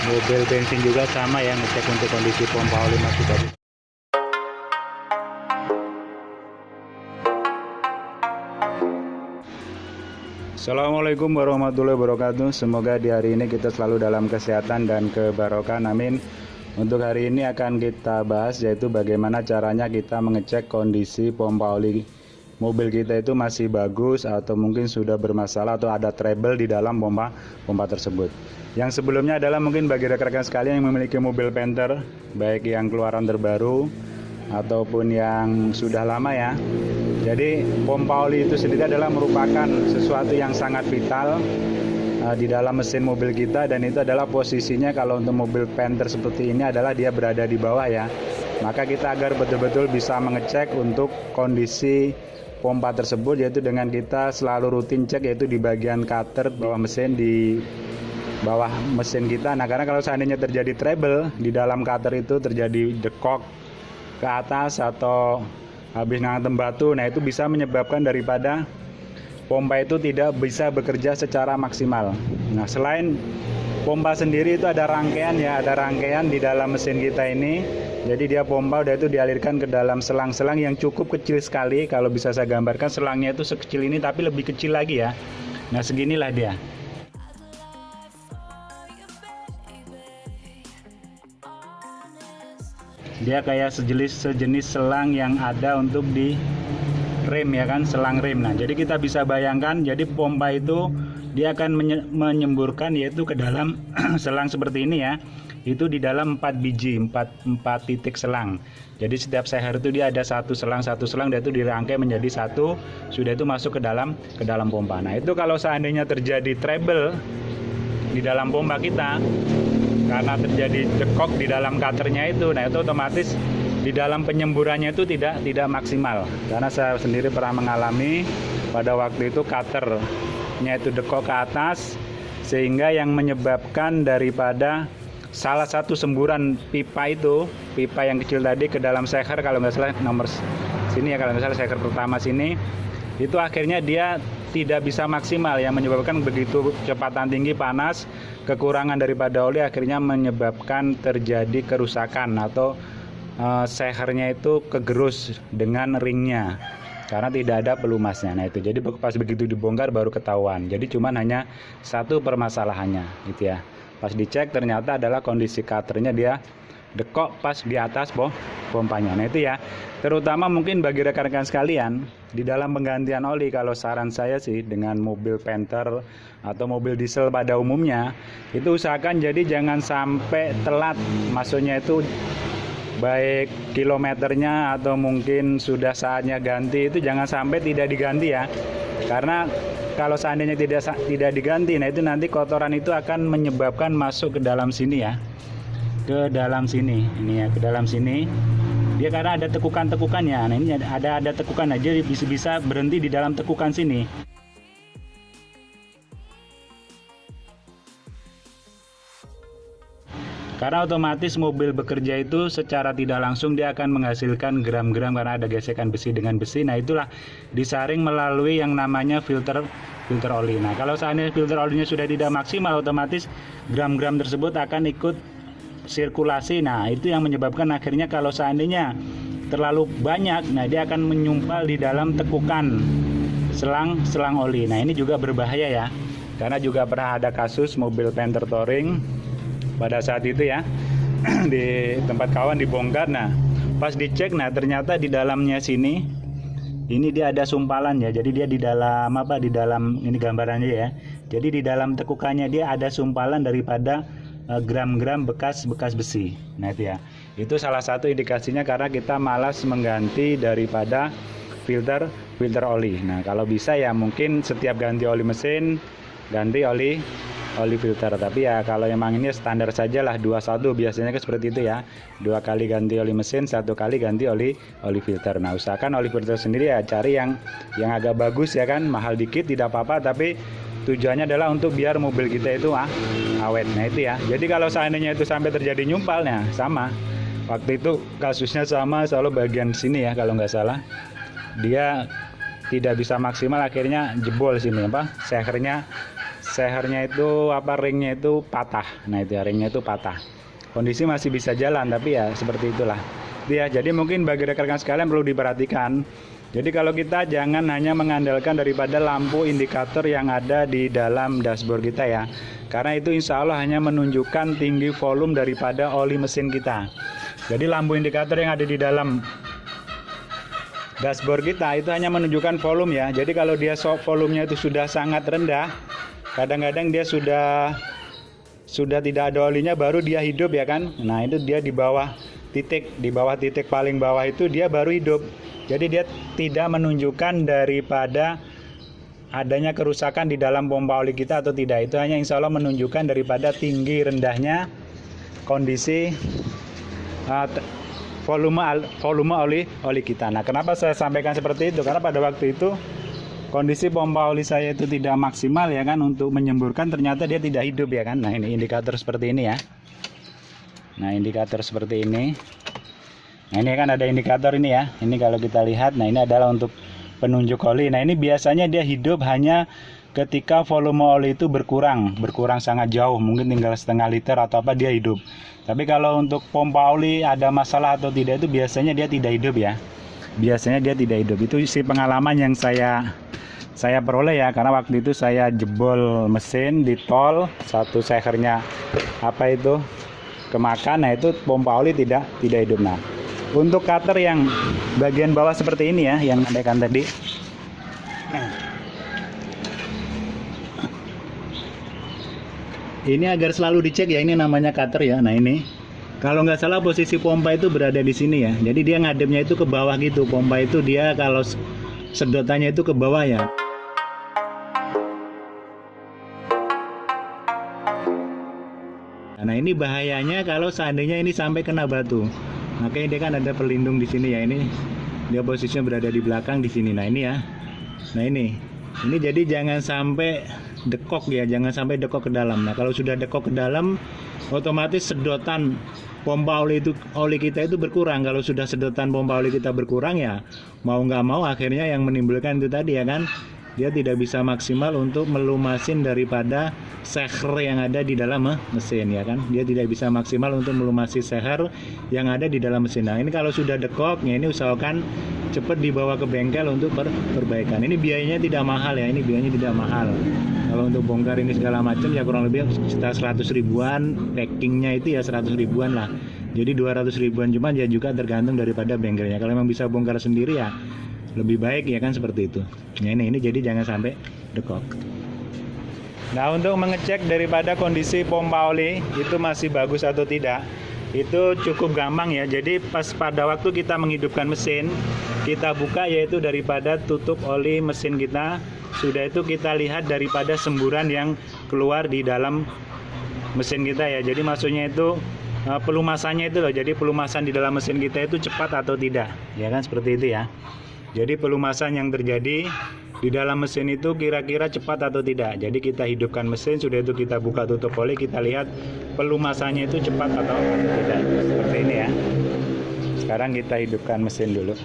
mobil bensin juga sama ya, ngecek untuk kondisi pompa oli masih bagus. Assalamualaikum warahmatullahi wabarakatuh. Semoga di hari ini kita selalu dalam kesehatan dan kebarokan, amin. Untuk hari ini akan kita bahas yaitu bagaimana caranya kita mengecek kondisi pompa oli mobil kita itu masih bagus atau mungkin sudah bermasalah atau ada trouble di dalam pompa tersebut. Yang sebelumnya adalah mungkin bagi rekan-rekan sekalian yang memiliki mobil Panther, baik yang keluaran terbaru ataupun yang sudah lama ya. Jadi pompa oli itu sendiri adalah merupakan sesuatu yang sangat vital di dalam mesin mobil kita, dan itu adalah posisinya kalau untuk mobil Panther seperti ini adalah dia berada di bawah ya. Maka kita agar betul-betul bisa mengecek untuk kondisi pompa tersebut, yaitu dengan kita selalu rutin cek yaitu di bagian cutter bawah mesin, di bawah mesin kita. Nah, karena kalau seandainya terjadi trouble di dalam cutter itu, terjadi dekok ke atas atau habis ngantem batu, nah itu bisa menyebabkan daripada pompa itu tidak bisa bekerja secara maksimal. Nah, selain pompa sendiri itu ada rangkaian ya, ada rangkaian di dalam mesin kita ini. Jadi dia pompa udah itu dialirkan ke dalam selang-selang yang cukup kecil sekali. Kalau bisa saya gambarkan, selangnya itu sekecil ini tapi lebih kecil lagi ya. Nah, seginilah dia. Dia kayak sejenis selang yang ada untuk di rem ya kan, selang rem. Nah, jadi kita bisa bayangkan, jadi pompa itu dia akan menyemburkan yaitu ke dalam selang seperti ini ya. Itu di dalam 4 biji, 4 titik selang. Jadi setiap seher itu dia ada satu selang dia itu dirangkai menjadi satu, sudah itu masuk ke dalam pompa. Nah, itu kalau seandainya terjadi trouble di dalam pompa kita karena terjadi dekok di dalam cutternya itu, nah itu otomatis di dalam penyemburannya itu tidak maksimal. Karena saya sendiri pernah mengalami pada waktu itu cutternya itu dekok ke atas, sehingga yang menyebabkan daripada salah satu semburan pipa yang kecil tadi ke dalam seher, kalau nggak salah nomor sini ya, kalau nggak salah seher pertama sini, itu akhirnya dia tidak bisa maksimal, yang menyebabkan begitu kecepatan tinggi panas, kekurangan daripada oli, akhirnya menyebabkan terjadi kerusakan atau sehernya itu kegerus dengan ringnya karena tidak ada pelumasnya. Nah itu jadi pas begitu dibongkar baru ketahuan. Jadi cuman hanya satu permasalahannya gitu ya. Pas dicek ternyata adalah kondisi cutternya dia dekok pas di atas pompanya. Nah itu ya, terutama mungkin bagi rekan-rekan sekalian di dalam penggantian oli, kalau saran saya sih dengan mobil Panther atau mobil diesel pada umumnya itu usahakan jadi jangan sampai telat, maksudnya itu baik kilometernya atau mungkin sudah saatnya ganti itu jangan sampai tidak diganti ya. Karena kalau seandainya tidak diganti, nah itu nanti kotoran itu akan menyebabkan masuk ke dalam sini ya. Ke dalam sini, ini ya, ke dalam sini. Dia karena ada tekukan-tekukannya. Nah, ini ada tekukan aja, bisa berhenti di dalam tekukan sini. Karena otomatis mobil bekerja itu secara tidak langsung dia akan menghasilkan gram-gram karena ada gesekan besi dengan besi. Nah, itulah disaring melalui yang namanya filter oli. Nah, kalau seandainya filter olinya sudah tidak maksimal, otomatis gram-gram tersebut akan ikut sirkulasi. Nah, itu yang menyebabkan akhirnya kalau seandainya terlalu banyak, nah dia akan menyumpal di dalam tekukan selang oli. Nah, ini juga berbahaya ya. Karena juga pernah ada kasus mobil Panther touring pada saat itu ya di tempat kawan dibongkar. Nah, pas dicek, nah ternyata di dalamnya sini ini dia ada sumpalan ya. Jadi dia di dalam di dalam ini gambarannya ya. Jadi di dalam tekukannya dia ada sumpalan daripada gram-gram bekas besi. Nah itu ya, itu salah satu indikasinya karena kita malas mengganti daripada filter oli. Nah kalau bisa ya mungkin setiap ganti oli mesin ganti oli filter. Tapi ya kalau emang ini standar saja lah 2-1 biasanya seperti itu ya, 2 kali ganti oli mesin, 1 kali ganti oli filter. Nah usahakan oli filter sendiri ya cari yang agak bagus ya kan, mahal dikit tidak apa-apa, tapi tujuannya adalah untuk biar mobil kita itu awet. Nah itu ya, jadi kalau seandainya itu sampai terjadi nyumpalnya, sama waktu itu kasusnya sama, selalu bagian sini ya kalau nggak salah, dia tidak bisa maksimal, akhirnya jebol sini sehernya sehernya itu ringnya itu patah. Nah itu ya, ringnya itu patah. Kondisi masih bisa jalan, tapi ya seperti itulah. Ya, jadi mungkin bagi rekan-rekan sekalian perlu diperhatikan. Jadi kalau kita jangan hanya mengandalkan daripada lampu indikator yang ada di dalam dashboard kita ya. Karena itu insya Allah hanya menunjukkan tinggi volume daripada oli mesin kita. Jadi lampu indikator yang ada di dalam dashboard kita itu hanya menunjukkan volume ya. Jadi kalau dia volumenya itu sudah sangat rendah, kadang-kadang dia sudah tidak ada olinya baru dia hidup ya kan. Nah itu dia di bawah titik paling bawah itu dia baru hidup. Jadi dia tidak menunjukkan daripada adanya kerusakan di dalam pompa oli kita atau tidak. Itu hanya insya Allah menunjukkan daripada tinggi rendahnya kondisi volume oli kita. Nah kenapa saya sampaikan seperti itu? Karena pada waktu itu kondisi pompa oli saya itu tidak maksimal ya kan untuk menyemburkan, ternyata dia tidak hidup ya kan. Nah ini indikator seperti ini ya. Nah indikator seperti ini. Nah ini kan ada indikator ini ya. Ini kalau kita lihat, nah ini adalah untuk penunjuk oli. Nah ini biasanya dia hidup hanya ketika volume oli itu berkurang sangat jauh, mungkin tinggal setengah liter atau apa dia hidup. Tapi kalau untuk pompa oli ada masalah atau tidak itu biasanya dia tidak hidup ya. Biasanya dia tidak hidup. Itu isi pengalaman yang saya peroleh ya, karena waktu itu saya jebol mesin di tol, satu sehernya kemakan. Nah itu pompa oli tidak hidup. Nah untuk cutter yang bagian bawah seperti ini ya, yang sampaikan tadi. Ini agar selalu dicek ya, ini namanya cutter ya. Nah ini kalau nggak salah posisi pompa itu berada di sini ya. Jadi dia ngadepnya itu ke bawah gitu. Pompa itu dia kalau sedotannya itu ke bawah ya. Nah ini bahayanya kalau seandainya ini sampai kena batu. Makanya dia kan ada pelindung di sini ya. Ini dia posisinya berada di belakang di sini. Nah ini ya. Nah ini jadi jangan sampai dekok ya, jangan sampai dekok ke dalam. Nah kalau sudah dekok ke dalam, otomatis sedotan pompa oli kita itu berkurang. Kalau sudah sedotan pompa oli kita berkurang ya, mau nggak mau akhirnya yang menimbulkan itu tadi ya kan, dia tidak bisa maksimal untuk melumasin daripada seher yang ada di dalam mesin ya kan. Dia tidak bisa maksimal untuk melumasi seher yang ada di dalam mesin. Nah ini kalau sudah dekok ya, ini usahakan cepat dibawa ke bengkel untuk perbaikan. Ini biayanya tidak mahal ya, ini biayanya tidak mahal. Kalau untuk bongkar ini segala macam ya kurang lebih sekitar 100 ribuan, packingnya itu ya 100 ribuan lah. Jadi 200 ribuan, cuma ya juga tergantung daripada bengkelnya. Kalau memang bisa bongkar sendiri ya lebih baik ya kan, seperti itu. Nah ini jadi jangan sampai dekok. Nah untuk mengecek daripada kondisi pompa oli itu masih bagus atau tidak, itu cukup gampang ya. Jadi pas pada waktu kita menghidupkan mesin, kita buka yaitu daripada tutup oli mesin kita, sudah itu kita lihat daripada semburan yang keluar di dalam mesin kita ya. Jadi maksudnya itu pelumasannya itu loh. Jadi pelumasan di dalam mesin kita itu cepat atau tidak, ya kan, seperti itu ya. Jadi pelumasan yang terjadi di dalam mesin itu kira-kira cepat atau tidak. Jadi kita hidupkan mesin, sudah itu kita buka tutup oli, kita lihat pelumasannya itu cepat atau tidak. Seperti ini ya. Sekarang kita hidupkan mesin dulu.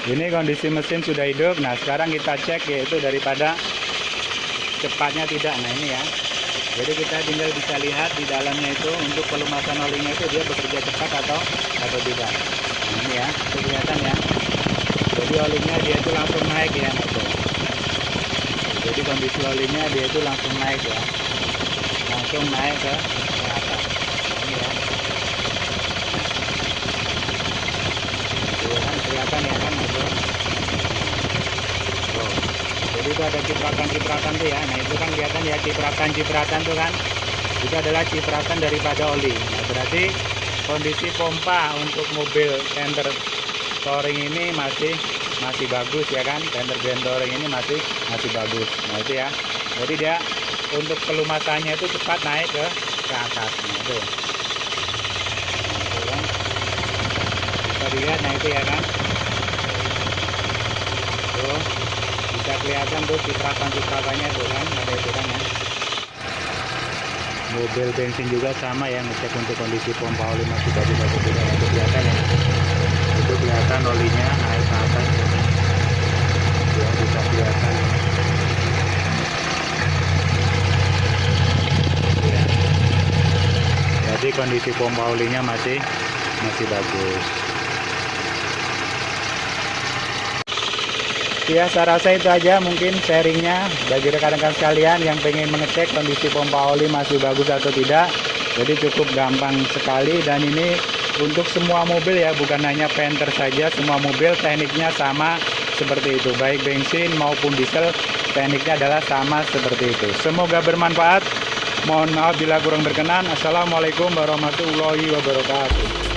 Ini kondisi mesin sudah hidup. Nah sekarang kita cek yaitu daripada cepatnya tidak. Nah ini ya, jadi kita tinggal bisa lihat di dalamnya itu untuk pelumasan olinya itu dia bekerja cepat atau tidak. Nah ini ya, itu kelihatan ya. Jadi olinya dia itu langsung naik ya. Nah, jadi kondisi olinya dia itu langsung naik ya, langsung naik ke atas. Ini ya. Kelihatan ya kan, jadi itu ada cipratan tuh ya. Nah itu kan kelihatan ya, cipratan tuh kan, itu adalah cipratan daripada oli. Nah berarti kondisi pompa untuk mobil tender touring ini masih bagus ya kan, tender grand touring ini masih bagus. Nah itu ya, jadi dia untuk pelumasannya itu cepat naik ke atas. Nah itu kan bisa dilihat. Nah itu ya kan tuh. kelihatan tuh ciprasan-ciprasannya tuh kan, ada itu kan ya. Mobil bensin juga sama ya, ngecek untuk kondisi pompa oli masih bagus atau tidak, itu kelihatan ya. Itu kelihatan olinya naik ke atas ya, bisa kelihatan ya. Jadi kondisi pompa olinya masih bagus ya. Saya rasa itu aja mungkin sharingnya bagi rekan-rekan sekalian yang pengen mengecek kondisi pompa oli masih bagus atau tidak. Jadi cukup gampang sekali, dan ini untuk semua mobil ya, bukan hanya Panther saja, semua mobil tekniknya sama seperti itu, baik bensin maupun diesel tekniknya adalah sama seperti itu. Semoga bermanfaat. Mohon maaf bila kurang berkenan. Assalamualaikum warahmatullahi wabarakatuh.